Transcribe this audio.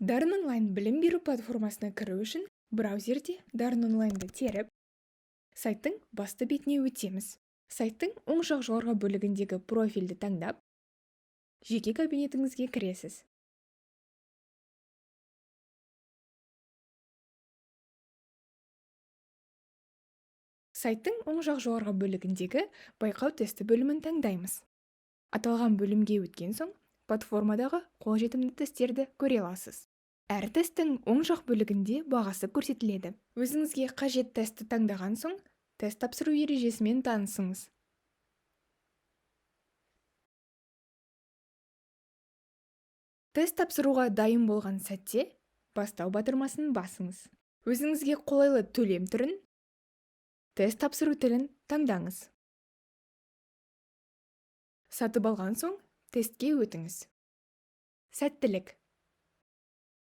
Дарын онлайн білім беру платформасына кіру үшін браузерде Дарын онлайнды теріп, сайттың басты бетіне өтеміз. Сайттың оң жақ жоғарғы бөлігіндегі профильді таңдап, жеке кабинетіңізге кіресіз. Сайттың оң жақ жоғарғы бөлігіндегі байқау тесті бөлімін таңдаймыз. Аталған бөлімге өткен соң, платформадағы қолжетімді тесттерді көре аласыз. Әр тесттің оң жақ бөлігінде бағасы көрсетіледі. Өзіңізге қажет тестті таңдаған соң, тест тапсыру ережесімен танысыңыз. Тест тапсыруға дайын болған сәтте, бастау батырмасын басыңыз. Өзіңізге қолайлы төлем түрін, тест тапсыру тілін таңдаңыз. Сатып алған соң, тестке өтіңіз. Сәттілік!